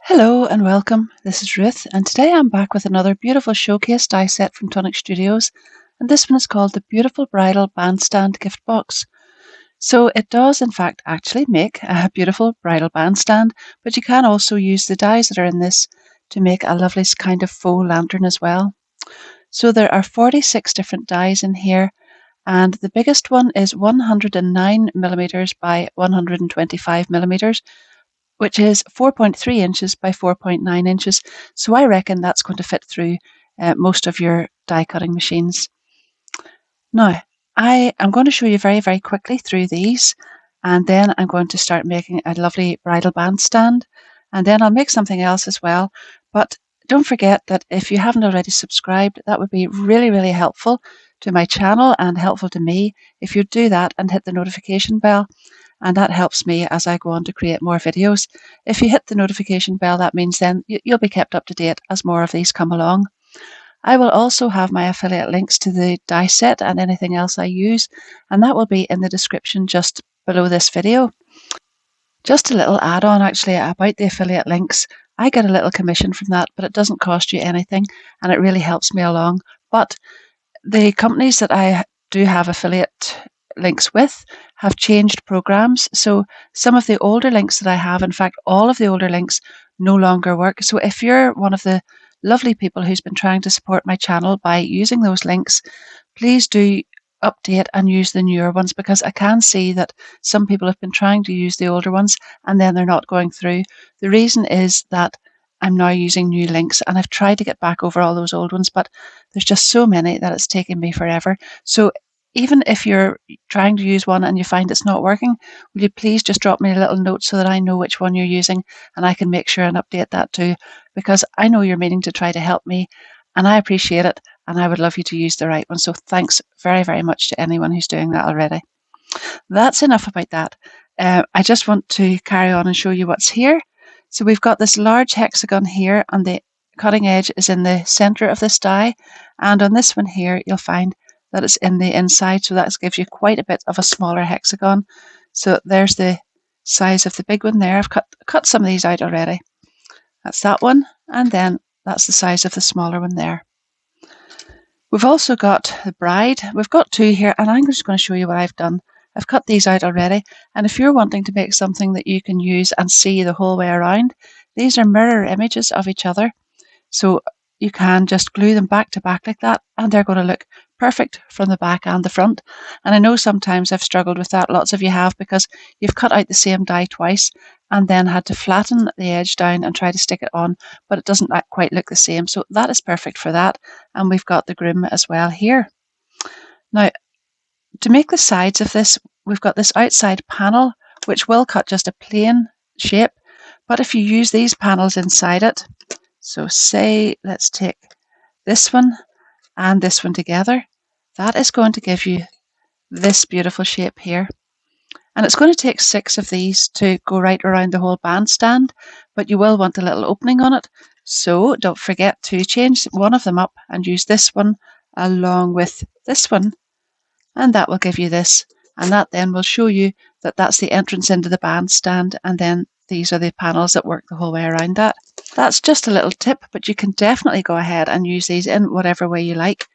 Hello and welcome. This is Ruth, and today I'm back with another beautiful showcase die set from Tonic Studios, and this one is called the Beautiful Bridal Bandstand Gift Box. So it does in fact actually make a beautiful bridal bandstand, but you can also use the dies that are in this to make a lovely kind of faux lantern as well. So there are 46 different dies in here, and the biggest one is 109 millimeters by 125 millimeters, which is 4.3 inches by 4.9 inches. So I reckon that's going to fit through most of your die cutting machines. Now, I am going to show you very, very quickly through these, and then I'm going to start making a lovely bridal bandstand, and then I'll make something else as well. But don't forget that if you haven't already subscribed, that would be really, really helpful to my channel and helpful to me if you do that and hit the notification bell, and that helps me as I go on to create more videos. If you hit the notification bell, that means then you'll be kept up to date as more of these come along. I will also have my affiliate links to the die set and anything else I use, and that will be in the description just below this video. Just a little add-on actually about the affiliate links. I get a little commission from that, but it doesn't cost you anything, and it really helps me along. But the companies that I do have affiliate links with have changed programs. So some of the older links that I have, in fact, all of the older links no longer work. So if you're one of the lovely people who's been trying to support my channel by using those links, please do update and use the newer ones, because I can see that some people have been trying to use the older ones and then they're not going through. The reason is that I'm now using new links, and I've tried to get back over all those old ones, but there's just so many that it's taken me forever. So even if you're trying to use one and you find it's not working, will you please just drop me a little note so that I know which one you're using and I can make sure and update that too, because I know you're meaning to try to help me and I appreciate it, and I would love you to use the right one. So thanks very, very much to anyone who's doing that already. That's enough about that. I just want to carry on and show you what's here. So we've got this large hexagon here, and the cutting edge is in the center of this die. And on this one here, you'll find that it's in the inside. So that gives you quite a bit of a smaller hexagon. So there's the size of the big one there. I've cut some of these out already. That's that one. And then that's the size of the smaller one there. We've also got the bride. We've got two here, and I'm just going to show you what I've done. I've cut these out already, and if you're wanting to make something that you can use and see the whole way around, these are mirror images of each other. So you can just glue them back to back like that, and they're going to look perfect from the back and the front. And I know sometimes I've struggled with that. Lots of you have, because you've cut out the same die twice and then had to flatten the edge down and try to stick it on, but it doesn't quite look the same. So that is perfect for that. And we've got the groom as well here. Now, to make the sides of this, we've got this outside panel, which will cut just a plain shape. But if you use these panels inside it, so say, let's take this one and this one together, that is going to give you this beautiful shape here. And it's going to take 6 of these to go right around the whole bandstand, but you will want a little opening on it. So don't forget to change one of them up and use this one along with this one, and that will give you this. And that then will show you that that's the entrance into the bandstand, and then these are the panels that work the whole way around that. That's just a little tip, but you can definitely go ahead and use these in whatever way you like.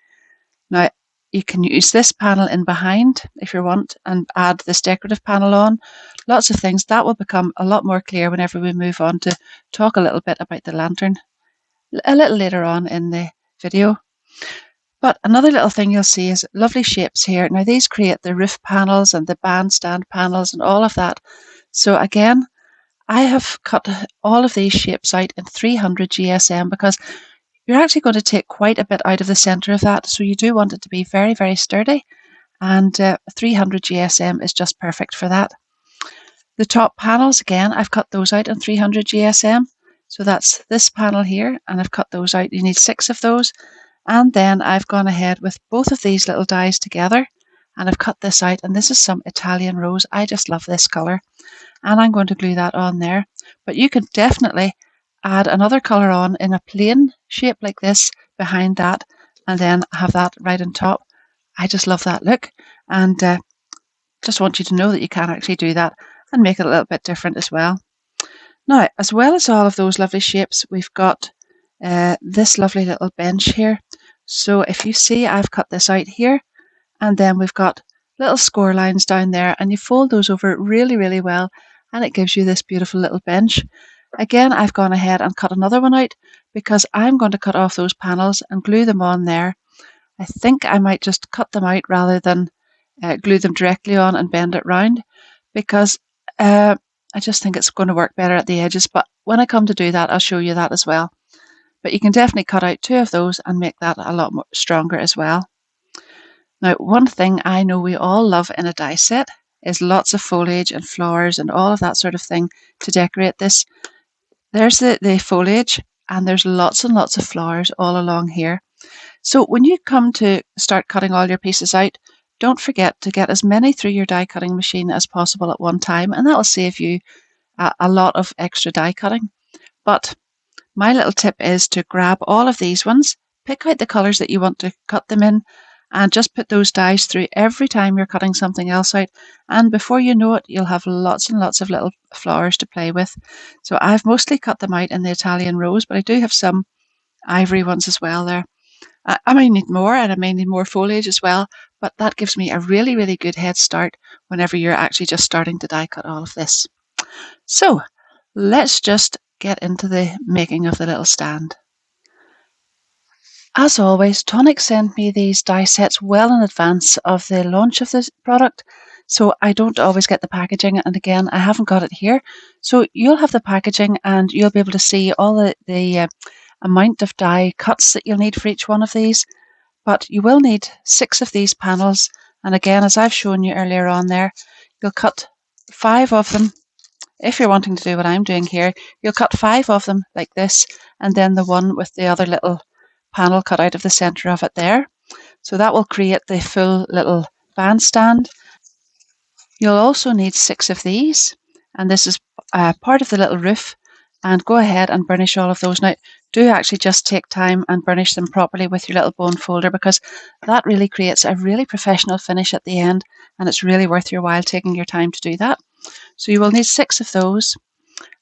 Now, you can use this panel in behind if you want and add this decorative panel on. Lots of things. That will become a lot more clear whenever we move on to talk a little bit about the lantern a little later on in the video. But another little thing you'll see is lovely shapes here. Now, these create the roof panels and the bandstand panels and all of that. So again, I have cut all of these shapes out in 300 GSM, because you're actually going to take quite a bit out of the center of that. So you do want it to be very, very sturdy. And 300 GSM is just perfect for that. The top panels, again, I've cut those out in 300 GSM. So that's this panel here, and I've cut those out. You need 6 of those. And then I've gone ahead with both of these little dies together, and I've cut this out, and this is some Italian rose. I just love this colour, and I'm going to glue that on there. But you can definitely add another colour on in a plain shape like this behind that, and then have that right on top. I just love that look, and just want you to know that you can actually do that and make it a little bit different as well. Now, as well as all of those lovely shapes, we've got this lovely little bench here. So if you see, I've cut this out here, and then we've got little score lines down there, and you fold those over really, really well, and it gives you this beautiful little bench. Again, I've gone ahead and cut another one out because I'm going to cut off those panels and glue them on there. I think I might just cut them out rather than glue them directly on and bend it round, because I just think it's going to work better at the edges. But when I come to do that, I'll show you that as well. But you can definitely cut out two of those and make that a lot more stronger as well. Now, one thing I know we all love in a die set is lots of foliage and flowers and all of that sort of thing to decorate this. There's the foliage, and there's lots and lots of flowers all along here. So when you come to start cutting all your pieces out, don't forget to get as many through your die cutting machine as possible at one time, and that will save you a lot of extra die cutting. But my little tip is to grab all of these ones, pick out the colours that you want to cut them in, and just put those dies through every time you're cutting something else out. And before you know it, you'll have lots and lots of little flowers to play with. So I've mostly cut them out in the Italian rose, but I do have some ivory ones as well there. I may need more, and I may need more foliage as well, but that gives me a really, really good head start whenever you're actually just starting to die cut all of this. So let's just get into the making of the little stand. As always, Tonic sent me these die sets well in advance of the launch of this product, so I don't always get the packaging, and again, I haven't got it here. So you'll have the packaging, and you'll be able to see all the amount of die cuts that you'll need for each one of these. But you will need 6 of these panels, and again, as I've shown you earlier on there, you'll cut 5 of them. If you're wanting to do what I'm doing here, you'll cut 5 of them like this, and then the one with the other little panel cut out of the centre of it there. So that will create the full little bandstand. You'll also need 6 of these, and this is part of the little roof. And go ahead and burnish all of those. Now, do actually just take time and burnish them properly with your little bone folder, because that really creates a really professional finish at the end, and it's really worth your while taking your time to do that. So you will need 6 of those.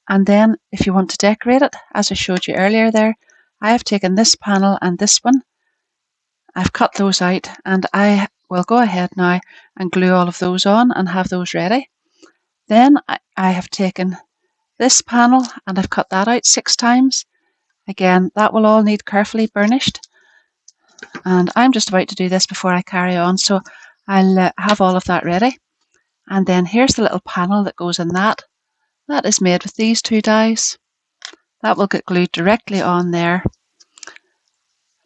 And then if you want to decorate it, as I showed you earlier there, I have taken this panel and this one. I've cut those out, and I will go ahead now and glue all of those on and have those ready. Then I have taken this panel and I've cut that out 6 times. Again, that will all need carefully burnished. And I'm just about to do this before I carry on, so I'll have all of that ready. And then here's the little panel that goes in that. That is made with these 2 dies. That will get glued directly on there.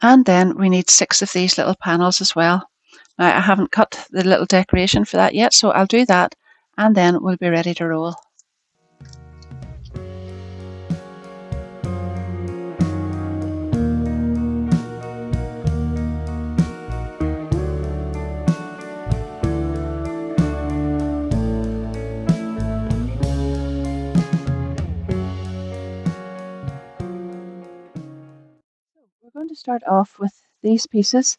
And then we need 6 of these little panels as well. Now, I haven't cut the little decoration for that yet, so I'll do that, and then we'll be ready to roll. We're going to start off with these pieces,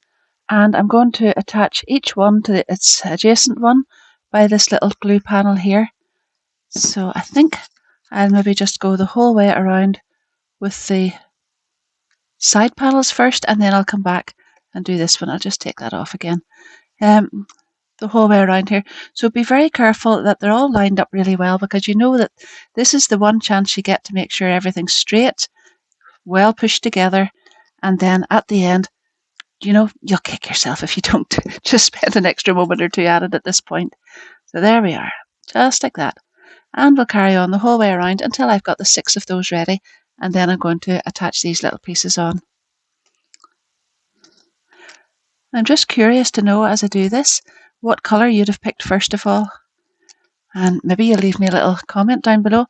and I'm going to attach each one to its adjacent one by this little glue panel here. So I think I'll maybe just go the whole way around with the side panels first, and then I'll come back and do this one. I'll just take that off again. The whole way around here. So be very careful that they're all lined up really well, because you know that this is the one chance you get to make sure everything's straight, well pushed together, and then at the end, you know, you'll kick yourself if you don't just spend an extra moment or two at it at this point. So there we are, just like that. And we'll carry on the whole way around until I've got the 6 of those ready, and then I'm going to attach these little pieces on. I'm just curious to know, as I do this, what colour you'd have picked first of all. And maybe you'll leave me a little comment down below.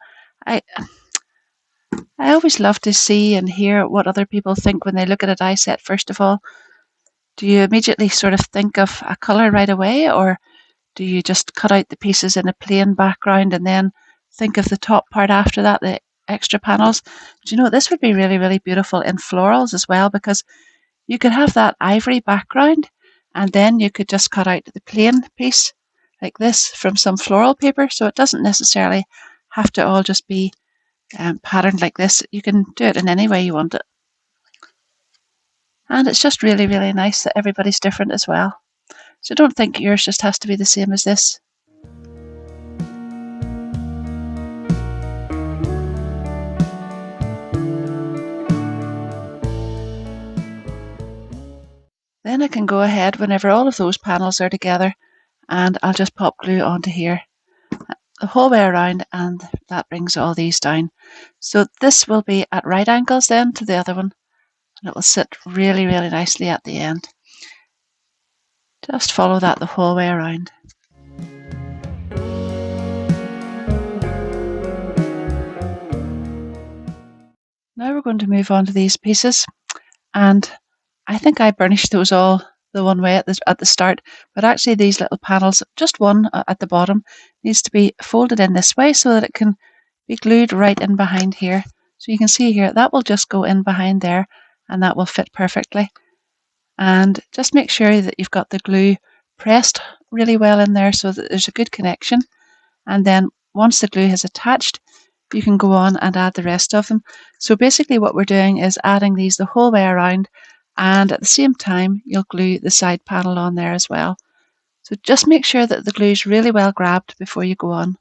I always love to see and hear what other people think when they look at a die set first of all. Do you immediately sort of think of a colour right away, or do you just cut out the pieces in a plain background and then think of the top part after that, the extra panels? Do you know, this would be really, really beautiful in florals as well, because you could have that ivory background, and then you could just cut out the plain piece like this from some floral paper, so it doesn't necessarily have to all just be patterned like this. You can do it in any way you want it. And it's just really, really nice that everybody's different as well. So don't think yours just has to be the same as this. Then I can go ahead whenever all of those panels are together, and I'll just pop glue onto here the whole way around, and that brings all these down. So this will be at right angles then to the other one, and it will sit really, really nicely at the end. Just follow that the whole way around. Now we're going to move on to these pieces, and I think I burnished those all the one way at the start, but actually these little panels, just one at the bottom, needs to be folded in this way so that it can be glued right in behind here. So you can see here, that will just go in behind there, and that will fit perfectly. And just make sure that you've got the glue pressed really well in there so that there's a good connection. And then once the glue has attached, you can go on and add the rest of them. So basically what we're doing is adding these the whole way around, and at the same time you'll glue the side panel on there as well. So just make sure that the glue is really well grabbed before you go on.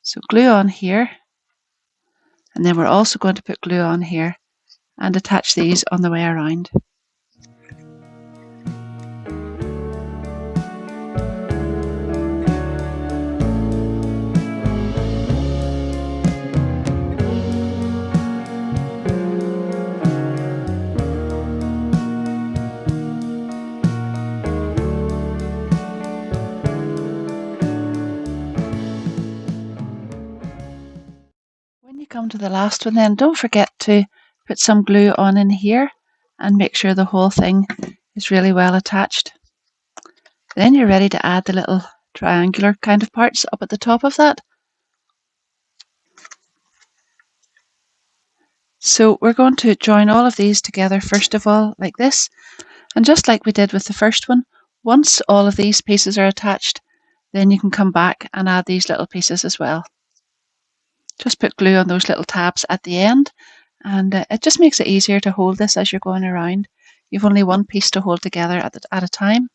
So glue on here, and then we're also going to put glue on here and attach these on the way around. When you come to the last one, then don't forget to put some glue on in here and make sure the whole thing is really well attached. Then you're ready to add the little triangular kind of parts up at the top of that. So we're going to join all of these together first of all like this, and just like we did with the first one, once all of these pieces are attached, then you can come back and add these little pieces as well. Just put glue on those little tabs at the end, and it just makes it easier to hold this as you're going around. You've only one piece to hold together at a time.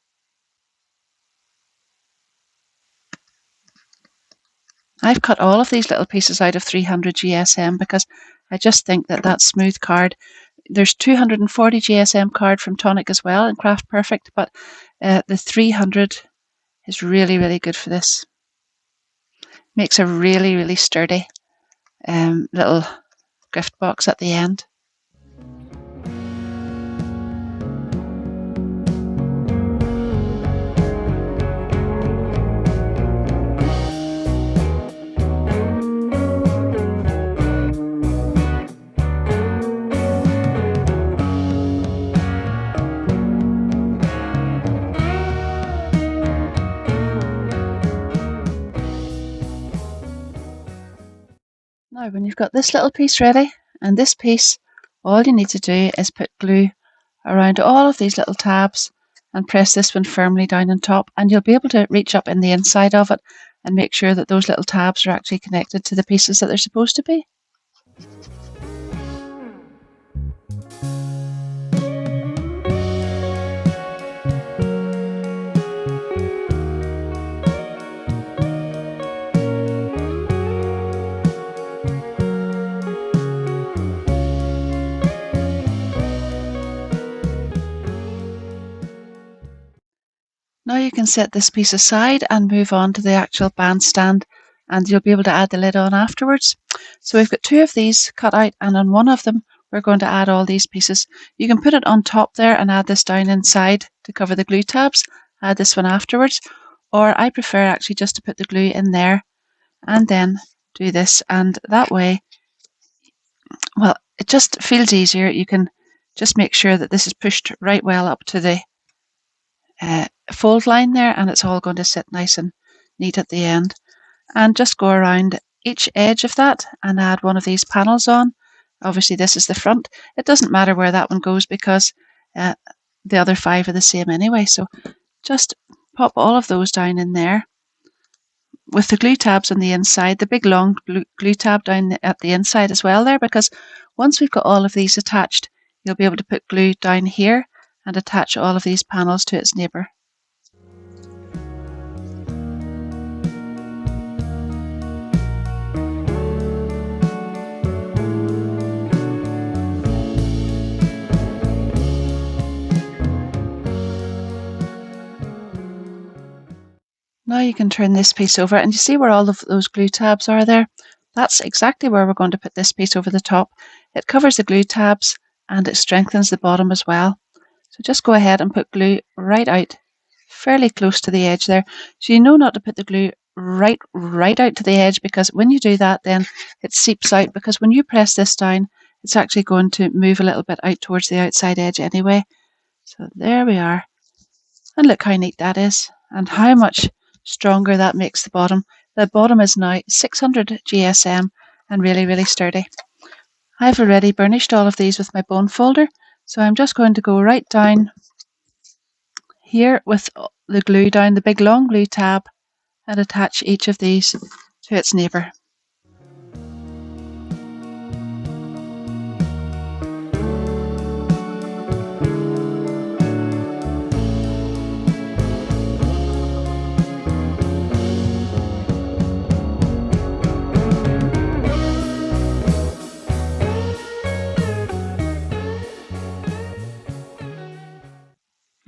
I've cut all of these little pieces out of 300 GSM because I just think that that smooth card, there's 240 GSM card from Tonic as well in Craft Perfect, but the 300 is really, really good for this. Makes a really, really sturdy little gift box at the end. Now, when you've got this little piece ready and this piece, all you need to do is put glue around all of these little tabs and press this one firmly down on top, and you'll be able to reach up in the inside of it and make sure that those little tabs are actually connected to the pieces that they're supposed to be. Now you can set this piece aside and move on to the actual bandstand, and you'll be able to add the lid on afterwards. So we've got two of these cut out, and on one of them we're going to add all these pieces. You can put it on top there and add this down inside to cover the glue tabs, add this one afterwards, or I prefer actually just to put the glue in there and then do this, and that way, well, it just feels easier. You can just make sure that this is pushed right well up to the fold line there, and it's all going to sit nice and neat at the end. And just go around each edge of that and add one of these panels on. Obviously this is the front. It doesn't matter where that one goes because the other 5 are the same anyway, so just pop all of those down in there with the glue tabs on the inside, the big long glue tab down at the inside as well there, because once we've got all of these attached, you'll be able to put glue down here and attach all of these panels to its neighbour. Now you can turn this piece over and you see where all of those glue tabs are there? That's exactly where we're going to put this piece over the top. It covers the glue tabs and it strengthens the bottom as well. So just go ahead and put glue right out, fairly close to the edge there. So you know not to put the glue right out to the edge, because when you do that then it seeps out, because when you press this down it's actually going to move a little bit out towards the outside edge anyway. So there we are. And look how neat that is, and how much stronger that makes the bottom. The bottom is now 600 GSM and really sturdy. I've already burnished all of these with my bone folder, so I'm just going to go right down here with the glue down the big long glue tab and attach each of these to its neighbour.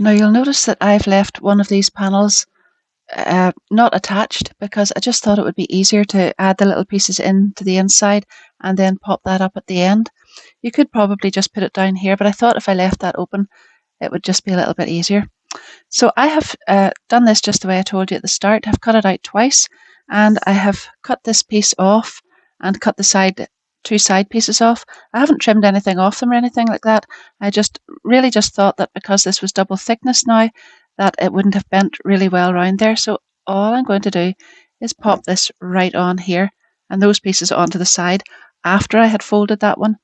Now you'll notice that I've left one of these panels not attached, because I just thought it would be easier to add the little pieces into the inside and then pop that up at the end. You could probably just put it down here, but I thought if I left that open it would just be a little bit easier. So I have done this just the way I told you at the start. I've cut it out twice, and I have cut this piece off and cut the two side pieces off. I haven't trimmed anything off them or anything like that. I just really just thought that because this was double thickness now, that it wouldn't have bent really well around there. So all I'm going to do is pop this right on here and those pieces onto the side after I had folded that one,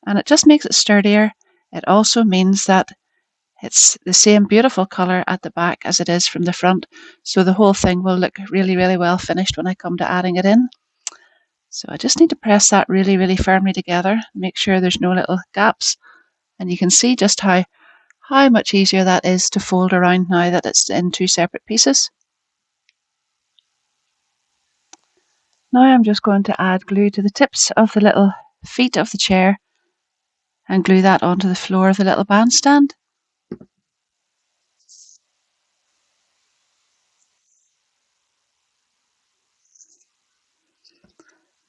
and it just makes it sturdier. It also means that it's the same beautiful colour at the back as it is from the front, so the whole thing will look really well finished when I come to adding it in. So I just need to press that really firmly together, make sure there's no little gaps, and you can see just how much easier that is to fold around now that it's in two separate pieces. Now I'm just going to add glue to the tips of the little feet of the chair and glue that onto the floor of the little bandstand.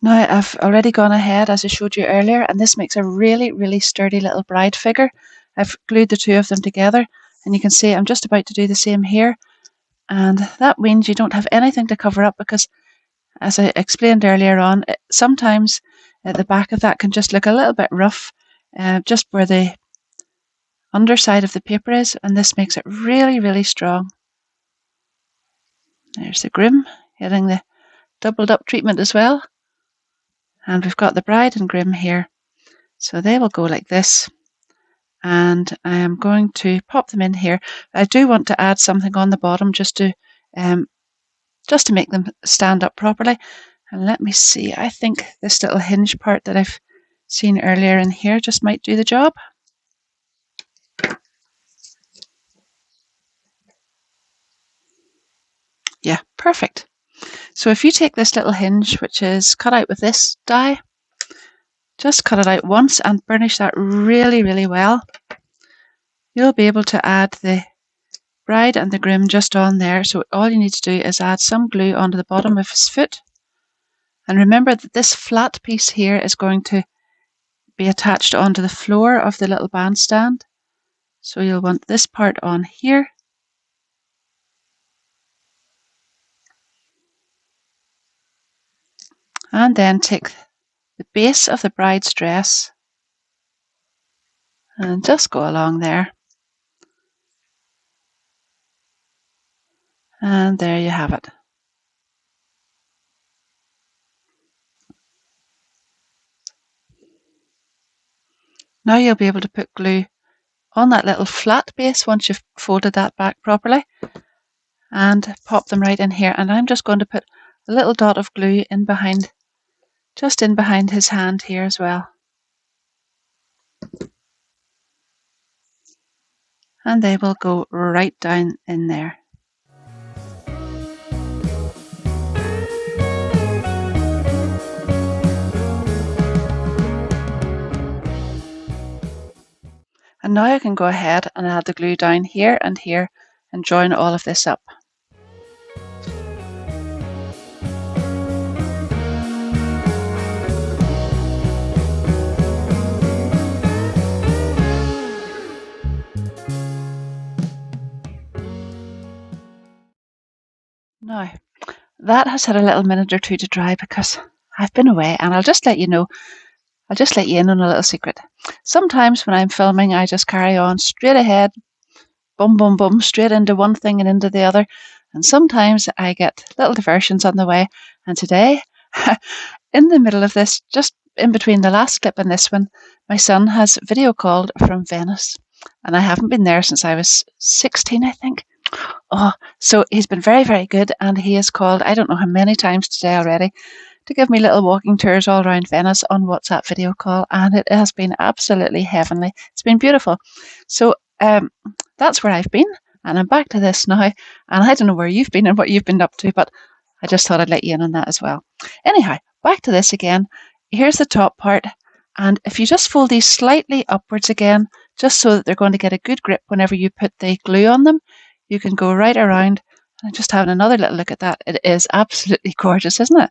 Now I've already gone ahead, as I showed you earlier, and this makes a really sturdy little bride figure. I've glued the two of them together, and you can see I'm just about to do the same here, and that means you don't have anything to cover up, because as I explained earlier on, sometimes the back of that can just look a little bit rough, just where the underside of the paper is, and this makes it really strong. There's the groom getting the doubled up treatment as well, and we've got the bride and groom here, so they will go like this, and I am going to pop them in here. I do want to add something on the bottom just to make them stand up properly. And let me see, I think this little hinge part that I've seen earlier in here just might do the job. Yeah, perfect. So if you take this little hinge, which is cut out with this die, just cut it out once and burnish that really well, you'll be able to add the bride and the groom just on there. So all you need to do is add some glue onto the bottom of his foot. And remember that this flat piece here is going to be attached onto the floor of the little bandstand. So you'll want this part on here. And then take the base of the bride's dress and just go along there. And there you have it. Now you'll be able to put glue on that little flat base once you've folded that back properly and pop them right in here. And I'm just going to put a little dot of glue in behind, just in behind his hand here as well. And they will go right down in there. And now I can go ahead and add the glue down here and join all of this up. Now, that has had a little minute or two to dry because I've been away, and I'll just let you know, I'll just let you in on a little secret. Sometimes when I'm filming, I just carry on straight ahead, boom, boom, boom, straight into one thing and into the other. And sometimes I get little diversions on the way. And today, in the middle of this, just in between the last clip and this one, my son has video called from Venice. And I haven't been there since I was 16, I think. Oh, so he's been very, very good. And he has called, I don't know how many times today already, to give me little walking tours all around Venice on WhatsApp video call. And it has been absolutely heavenly. It's been beautiful. So that's where I've been. And I'm back to this now. And I don't know where you've been and what you've been up to, but I just thought I'd let you in on that as well. Anyhow, back to this again. Here's the top part. And if you just fold these slightly upwards again, just so that they're going to get a good grip whenever you put the glue on them, you can go right around. And just having another little look at that. It is absolutely gorgeous, isn't it?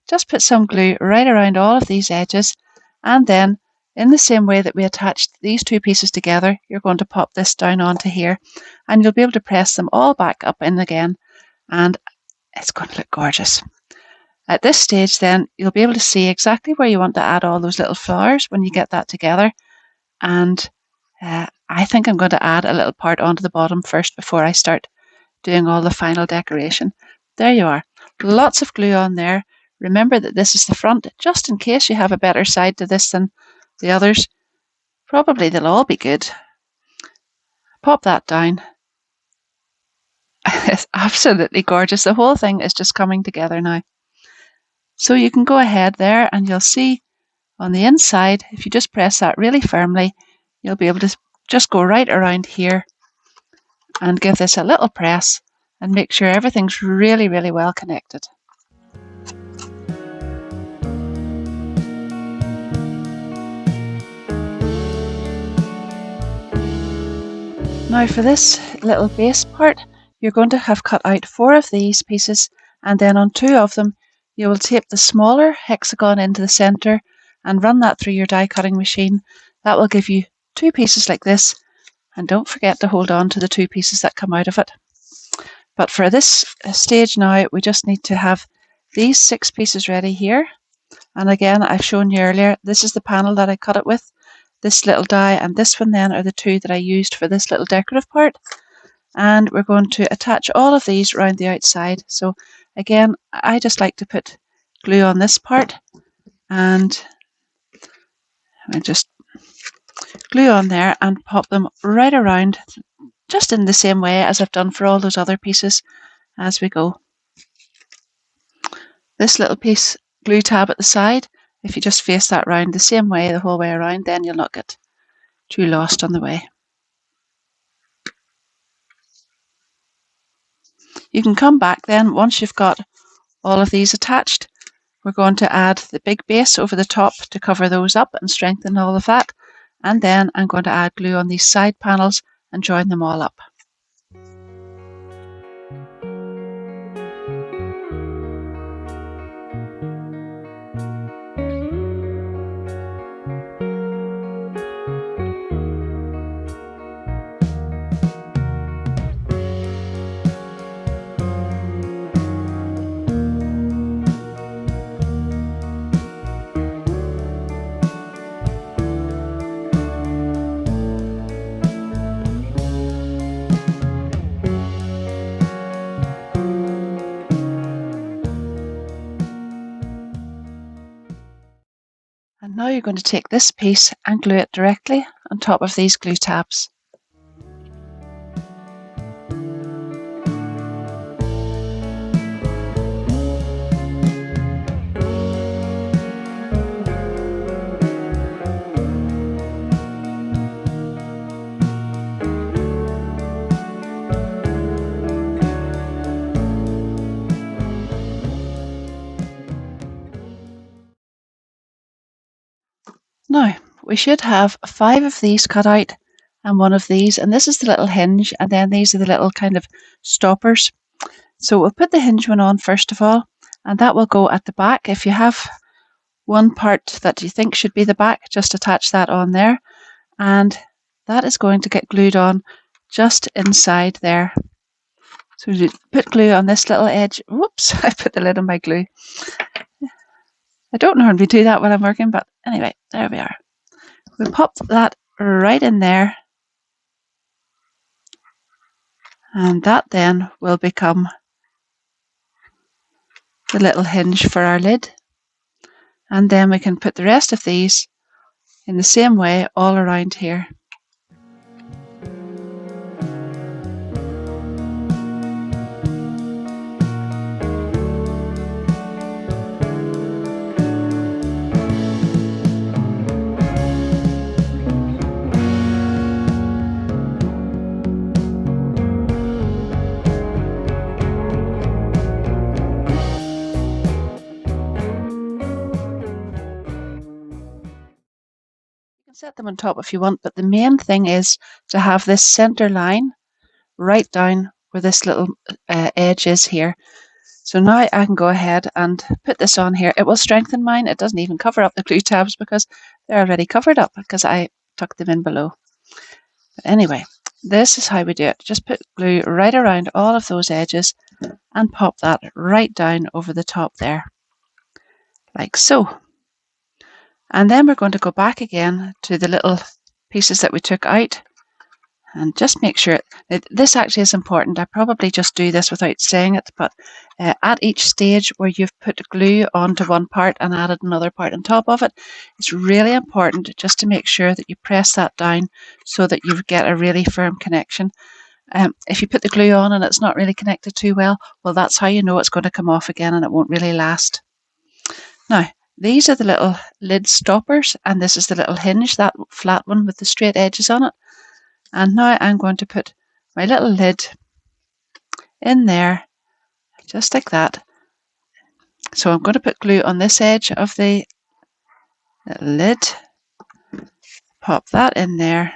Just put some glue right around all of these edges, and then in the same way that we attached these two pieces together, you're going to pop this down onto here, and you'll be able to press them all back up in again, and it's going to look gorgeous. At this stage then, you'll be able to see exactly where you want to add all those little flowers when you get that together, and I think I'm going to add a little part onto the bottom first before I start doing all the final decoration. There you are. Lots of glue on there. Remember that this is the front, just in case you have a better side to this than the others. Probably they'll all be good. Pop that down. It's absolutely gorgeous. The whole thing is just coming together now. So you can go ahead there and you'll see on the inside, if you just press that really firmly, you'll be able to just go right around here and give this a little press and make sure everything's really, really well connected. Now for this little base part, you're going to have cut out 4 of these pieces, and then on 2 of them you will tape the smaller hexagon into the centre and run that through your die cutting machine. That will give you 2 pieces like this, and don't forget to hold on to the 2 pieces that come out of it. But for this stage now, we just need to have these 6 pieces ready here. And again, I've shown you earlier, this is the panel that I cut it with. This little die and this one then are the 2 that I used for this little decorative part. And we're going to attach all of these around the outside. So again, I just like to put glue on this part, and I just glue on there and pop them right around, just in the same way as I've done for all those other pieces as we go. This little piece, glue tab at the side, if you just face that round the same way the whole way around, then you'll not get too lost on the way. You can come back then, once you've got all of these attached, we're going to add the big base over the top to cover those up and strengthen all of that. And then I'm going to add glue on these side panels and join them all up. And now you're going to take this piece and glue it directly on top of these glue tabs. we should have 5 of these cut out and 1 of these, and this is the little hinge, and then these are the little kind of stoppers. So we'll put the hinge one on first of all, and that will go at the back. If you have one part that you think should be the back, just attach that on there, and that is going to get glued on just inside there. So you put glue on this little edge. Whoops, I put the lid on my glue. I don't normally do that when I'm working, but anyway, there we are. We pop that right in there, and that then will become the little hinge for our lid. And then we can put the rest of these in the same way all around here. Set them on top if you want, but the main thing is to have this center line right down where this little edge is here. So now I can go ahead and put this on here. It will strengthen mine. It doesn't even cover up the glue tabs because they're already covered up because I tucked them in below. But anyway, this is how we do it. Just put glue right around all of those edges and pop that right down over the top there, like so. And then we're going to go back again to the little pieces that we took out and just make sure this actually is important. I probably just do this without saying it, but at each stage where you've put glue onto one part and added another part on top of it, it's really important just to make sure that you press that down so that you get a really firm connection. If you put the glue on and it's not really connected too well, that's how you know it's going to come off again and it won't really last. Now, these are the little lid stoppers, and this is the little hinge, that flat one with the straight edges on it. And now I'm going to put my little lid in there, just like that. So I'm going to put glue on this edge of the little lid, pop that in there,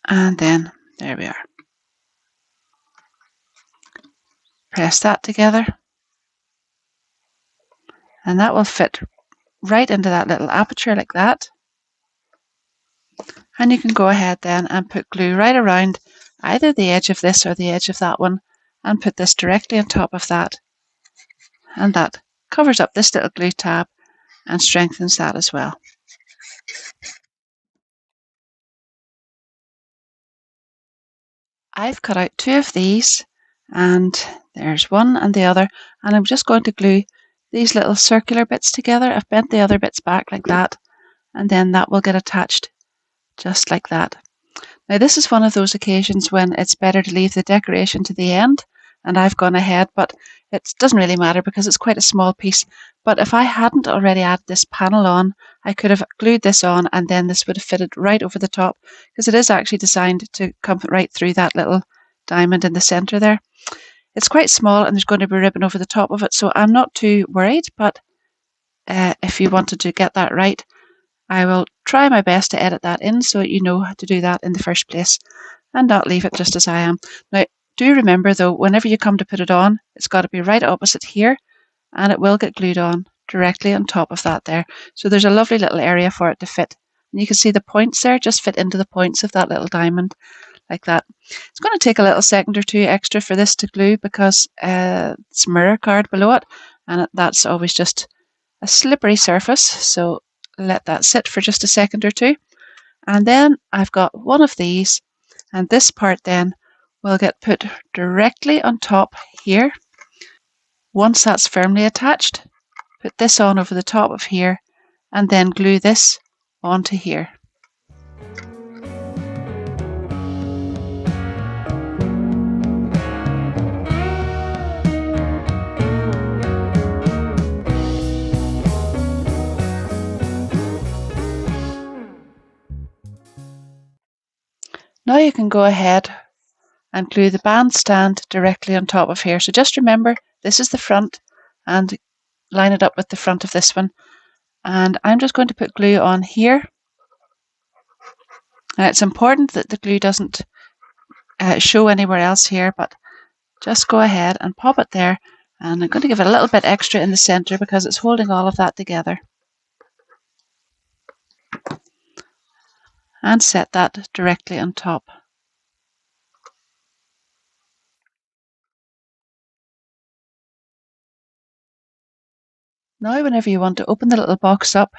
and then there we are. Press that together, and that will fit right into that little aperture like that. And you can go ahead then and put glue right around either the edge of this or the edge of that one, and put this directly on top of that, and that covers up this little glue tab and strengthens that as well. I've cut out 2 of these, and there's one and the other, and I'm just going to glue these little circular bits together. I've bent the other bits back like that, and then that will get attached just like that. Now this is one of those occasions when it's better to leave the decoration to the end, and I've gone ahead, but it doesn't really matter because it's quite a small piece. But if I hadn't already added this panel on, I could have glued this on and then this would have fitted right over the top, because it is actually designed to come right through that little diamond in the centre there. It's quite small and there's going to be ribbon over the top of it, so I'm not too worried, but if you wanted to get that right, I will try my best to edit that in so that you know how to do that in the first place and not leave it just as I am. Now, do remember though, whenever you come to put it on, it's got to be right opposite here, and it will get glued on directly on top of that there. So there's a lovely little area for it to fit. And you can see the points there just fit into the points of that little diamond like that. It's going to take a little second or two extra for this to glue because it's mirror card below it, and that's always just a slippery surface. So let that sit for just a second or two. And then I've got one of these, and this part then will get put directly on top here. Once that's firmly attached, put this on over the top of here and then glue this onto here. Now you can go ahead and glue the bandstand directly on top of here. So just remember, this is the front, and line it up with the front of this one. And I'm just going to put glue on here. Now it's important that the glue doesn't show anywhere else here, but just go ahead and pop it there. And I'm going to give it a little bit extra in the center because it's holding all of that together. And set that directly on top. Now whenever you want to open the little box up,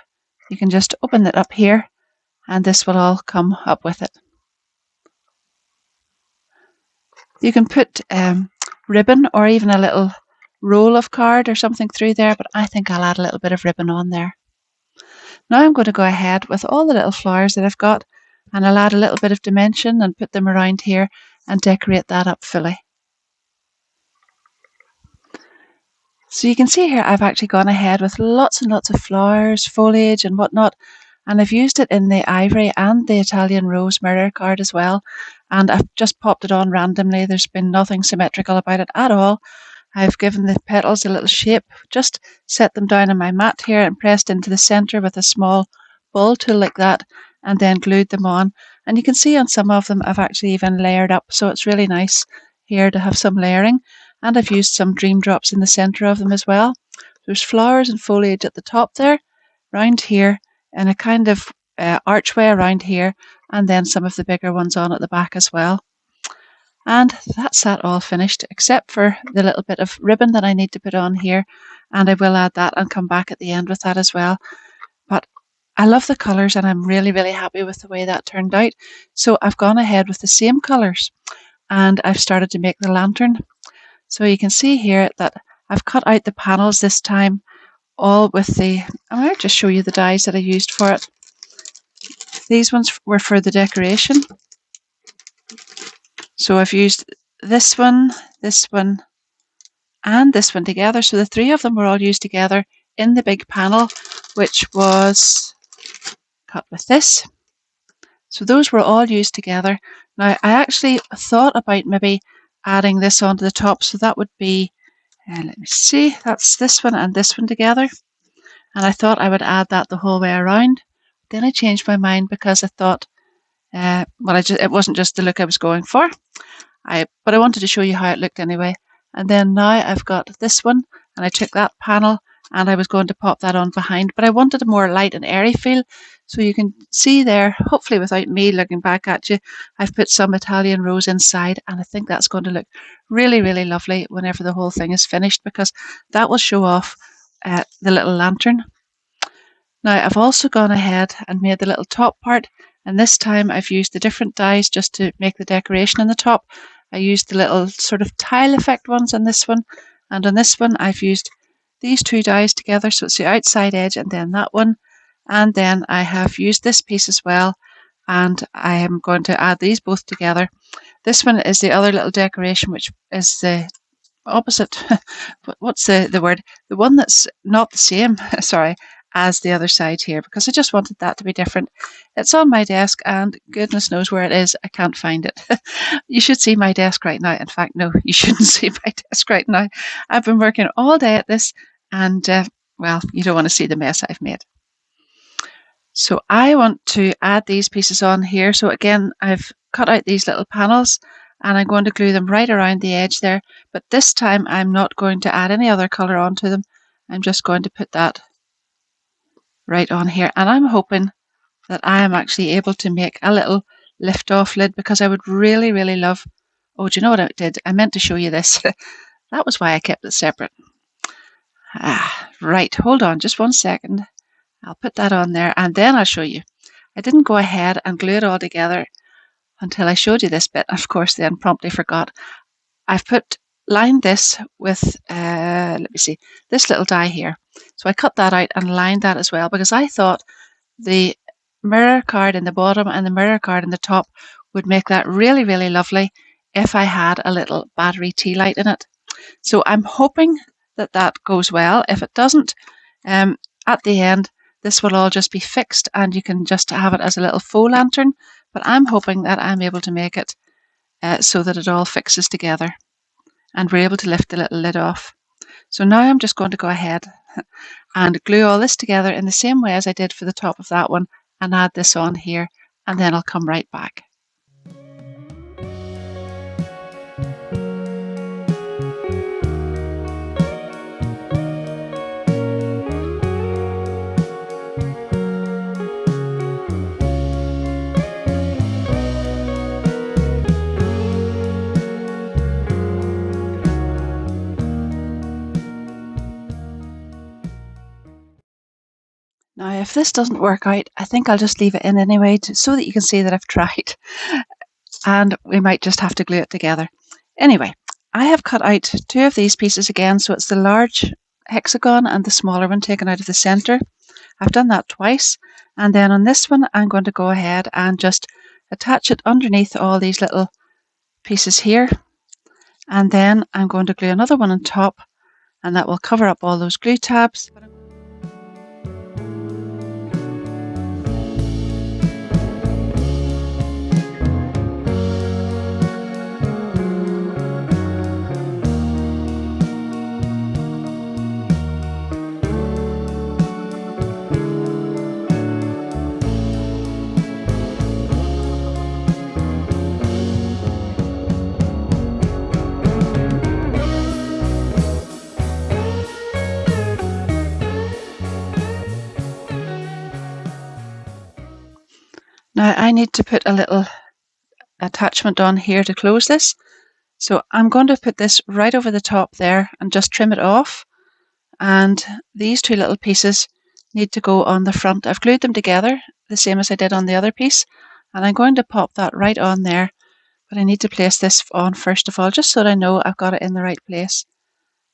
you can just open it up here and this will all come up with it. You can put ribbon or even a little roll of card or something through there, but I think I'll add a little bit of ribbon on there. Now I'm going to go ahead with all the little flowers that I've got, and I'll add a little bit of dimension and put them around here and decorate that up fully. So you can see here I've actually gone ahead with lots and lots of flowers, foliage and whatnot, and I've used it in the ivory and the Italian rose mirror card as well, and I've just popped it on randomly. There's been nothing symmetrical about it at all. I've given the petals a little shape, just set them down on my mat here and pressed into the centre with a small ball tool like that, and then glued them on. And you can see on some of them I've actually even layered up, so it's really nice here to have some layering. And I've used some dream drops in the centre of them as well. There's flowers and foliage at the top there, round here, and a kind of archway around here, and then some of the bigger ones on at the back as well. And that's that all finished, except for the little bit of ribbon that I need to put on here, and I will add that and come back at the end with that as well. But I love the colours and I'm really, really happy with the way that turned out. So I've gone ahead with the same colours and I've started to make the lantern. So you can see here that I've cut out the panels this time, all with the, I might just show you the dies that I used for it. These ones were for the decoration. So I've used this one, and this one together. So the three of them were all used together in the big panel, which was cut with this. So those were all used together. Now I actually thought about maybe adding this onto the top, so that would be, let me see, that's this one and this one together. And I thought I would add that the whole way around. Then I changed my mind because I thought, it wasn't just the look I was going for. But I wanted to show you how it looked anyway. And then now I've got this one, and I took that panel and I was going to pop that on behind, but I wanted a more light and airy feel. So you can see there, hopefully without me looking back at you, I've put some Italian rose inside, and I think that's going to look really, really lovely whenever the whole thing is finished, because that will show off the little lantern. Now I've also gone ahead and made the little top part, and this time I've used the different dies just to make the decoration on the top. I used the little sort of tile effect ones on this one, and on this one I've used these two dies together, so it's the outside edge and then that one, and then I have used this piece as well, and I am going to add these both together. This one is the other little decoration, which is the opposite. What's the word? The one that's not the same, sorry, as the other side here, because I just wanted that to be different. It's on my desk and goodness knows where it is. I can't find it. You should see my desk right now. In fact, no, you shouldn't see my desk right now. I've been working all day at this, and well, you don't want to see the mess I've made. So I want to add these pieces on here. So again, I've cut out these little panels and I'm going to glue them right around the edge there. But this time I'm not going to add any other colour onto them. I'm just going to put that right on here. And I'm hoping that I am actually able to make a little lift off lid, because I would really, really love, oh, do you know what I did? I meant to show you this. That was why I kept it separate. Right, hold on just 1 second. I'll put that on there and then I'll show you. I didn't go ahead and glue it all together until I showed you this bit. Of course, then promptly forgot. I've lined this with, let me see, this little die here. So I cut that out and lined that as well, because I thought the mirror card in the bottom and the mirror card in the top would make that really, really lovely if I had a little battery tea light in it. So I'm hoping that that goes well. If it doesn't, at the end, this will all just be fixed and you can just have it as a little faux lantern. But I'm hoping that I'm able to make it so that it all fixes together and we're able to lift the little lid off. So now I'm just going to go ahead and glue all this together in the same way as I did for the top of that one and add this on here, and then I'll come right back. Now, if this doesn't work out, I think I'll just leave it in anyway so that you can see that I've tried, and we might just have to glue it together. Anyway, I have cut out two of these pieces again, so it's the large hexagon and the smaller one taken out of the center. I've done that twice, and then on this one I'm going to go ahead and just attach it underneath all these little pieces here, and then I'm going to glue another one on top, and that will cover up all those glue tabs. Now I need to put a little attachment on here to close this. So I'm going to put this right over the top there and just trim it off. And these two little pieces need to go on the front. I've glued them together the same as I did on the other piece. And I'm going to pop that right on there. But I need to place this on first of all, just so that I know I've got it in the right place.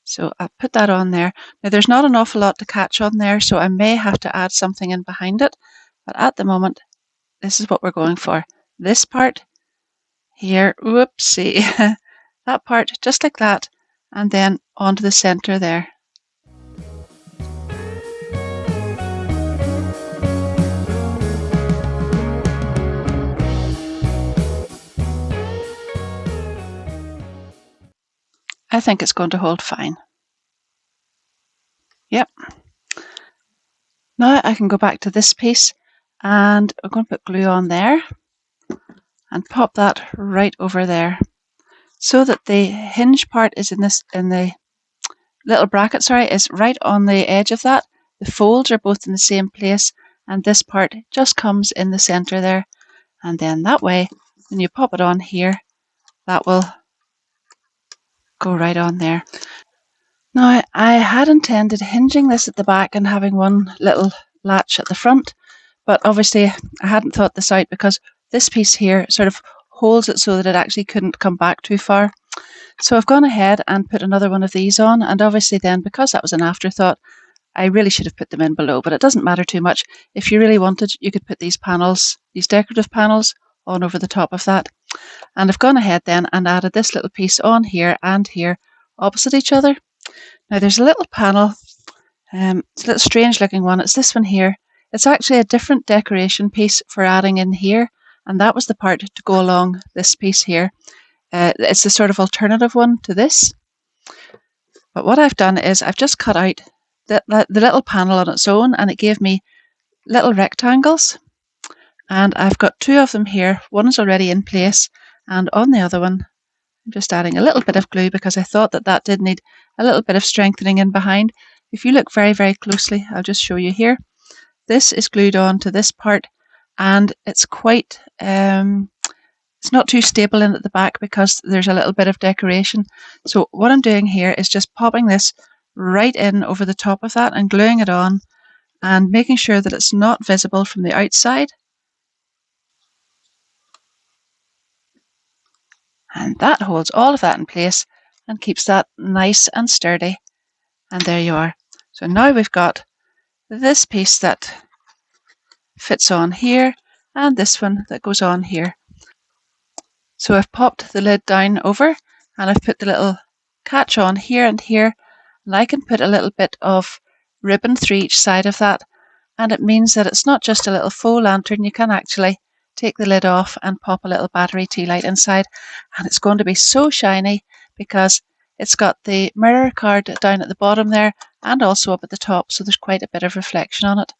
So I'll put that on there. Now there's not an awful lot to catch on there, so I may have to add something in behind it. But at the moment, this is what we're going for. This part here, whoopsie, that part just like that, and then onto the center there. I think it's going to hold fine. Yep. Now I can go back to this piece, and I'm going to put glue on there and pop that right over there so that the hinge part is in the little bracket, is right on the edge of that. The folds are both in the same place, and this part just comes in the center there. And then that way, when you pop it on here, that will go right on there. Now, I had intended hinging this at the back and having one little latch at the front, but obviously I hadn't thought this out because this piece here sort of holds it so that it actually couldn't come back too far. So I've gone ahead and put another one of these on, and obviously then, because that was an afterthought, I really should have put them in below, but it doesn't matter too much. If you really wanted, you could put these panels, these decorative panels, on over the top of that. And I've gone ahead then and added this little piece on here and here opposite each other. Now there's a little panel, it's a little strange looking one. It's this one here. It's actually a different decoration piece for adding in here, and that was the part to go along this piece here. It's the sort of alternative one to this. But what I've done is I've just cut out the little panel on its own, and it gave me little rectangles. And I've got two of them here. One is already in place, and on the other one, I'm just adding a little bit of glue because I thought that did need a little bit of strengthening in behind. If you look very, very closely, I'll just show you here. This is glued on to this part, and it's quite, it's not too stable in at the back because there's a little bit of decoration. So what I'm doing here is just popping this right in over the top of that and gluing it on and making sure that it's not visible from the outside. And that holds all of that in place and keeps that nice and sturdy. And there you are. So now we've got this piece that fits on here and this one that goes on here. So I've popped the lid down over and I've put the little catch on here and here, and I can put a little bit of ribbon through each side of that, and it means that it's not just a little faux lantern. You can actually take the lid off and pop a little battery tea light inside, and it's going to be so shiny because It's got the mirror card down at the bottom there and also up at the top, so there's quite a bit of reflection on it.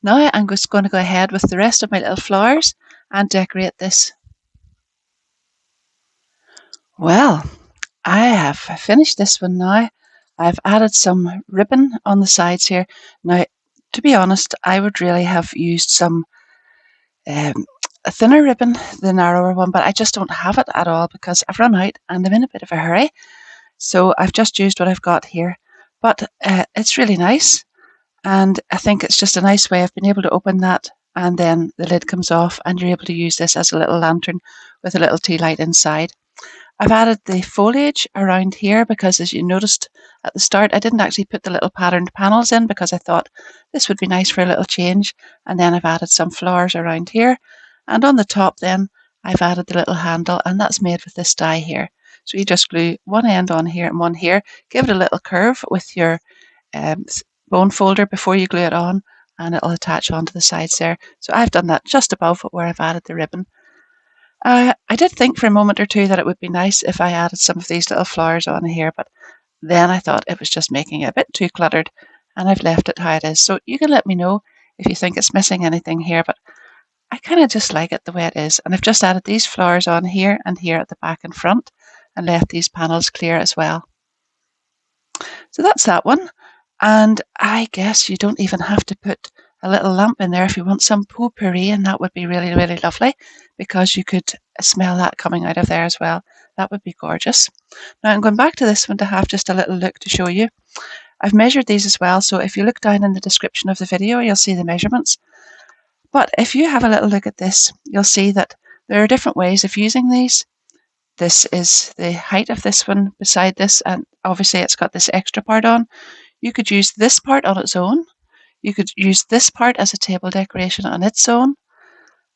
Now I'm just going to go ahead with the rest of my little flowers and decorate this. Well, I have finished this one now. I've added some ribbon on the sides here. Now, to be honest, I would really have used some a thinner ribbon, the narrower one, but I just don't have it at all because I've run out and I'm in a bit of a hurry. So I've just used what I've got here. But it's really nice, and I think it's just a nice way of being able to open that, and then the lid comes off and you're able to use this as a little lantern with a little tea light inside. I've added the foliage around here because, as you noticed at the start, I didn't actually put the little patterned panels in because I thought this would be nice for a little change. And then I've added some flowers around here. And on the top then, I've added the little handle, and that's made with this die here. So you just glue one end on here and one here, give it a little curve with your bone folder before you glue it on, and it'll attach onto the sides there. So I've done that just above where I've added the ribbon. I did think for a moment or two that it would be nice if I added some of these little flowers on here, but then I thought it was just making it a bit too cluttered, and I've left it how it is. So you can let me know if you think it's missing anything here, but I kind of just like it the way it is. And I've just added these flowers on here and here at the back and front and left these panels clear as well. So that's that one. And I guess you don't even have to put a little lamp in there if you want some potpourri, and that would be really, really lovely because you could smell that coming out of there as well. That would be gorgeous. Now I'm going back to this one to have just a little look to show you. I've measured these as well, so if you look down in the description of the video, you'll see the measurements. But if you have a little look at this, you'll see that there are different ways of using these. This is the height of this one beside this, and obviously it's got this extra part on. You could use this part on its own. You could use this part as a table decoration on its own.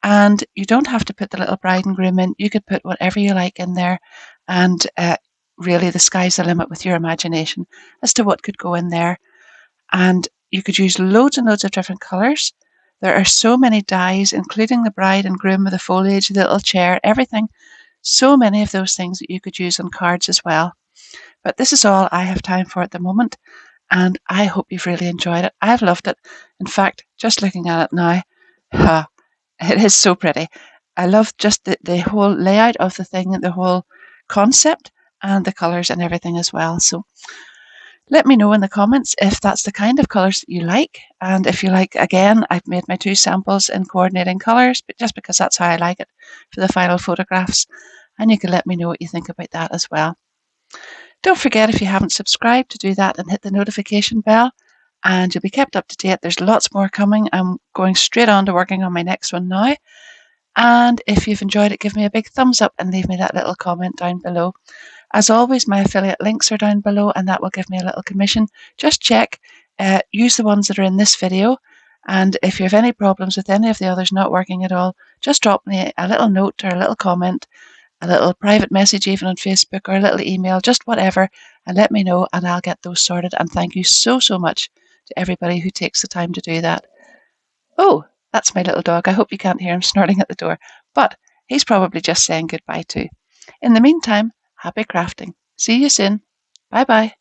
And you don't have to put the little bride and groom in. You could put whatever you like in there. And really, the sky's the limit with your imagination as to what could go in there. And you could use loads and loads of different colours. There are so many dies, including the bride and groom with the foliage, the little chair, everything. So many of those things that you could use on cards as well. But this is all I have time for at the moment, and I hope you've really enjoyed it. I've loved it. In fact, just looking at it now, it is so pretty. I love just the whole layout of the thing, the whole concept, and the colours and everything as well. So let me know in the comments if that's the kind of colours that you like. And if you like, again, I've made my 2 samples in coordinating colours, but just because that's how I like it for the final photographs. And you can let me know what you think about that as well. Don't forget, if you haven't subscribed, to do that and hit the notification bell, and you'll be kept up to date. There's lots more coming. I'm going straight on to working on my next one now. And if you've enjoyed it, give me a big thumbs up and leave me that little comment down below. As always, my affiliate links are down below, and that will give me a little commission. Just check, use the ones that are in this video. And if you have any problems with any of the others not working at all, just drop me a little note or a little comment, a little private message even on Facebook, or a little email, just whatever, and let me know, and I'll get those sorted. And thank you so, so much to everybody who takes the time to do that. Oh, that's my little dog. I hope you can't hear him snorting at the door, but he's probably just saying goodbye too. In the meantime, happy crafting. See you soon. Bye bye.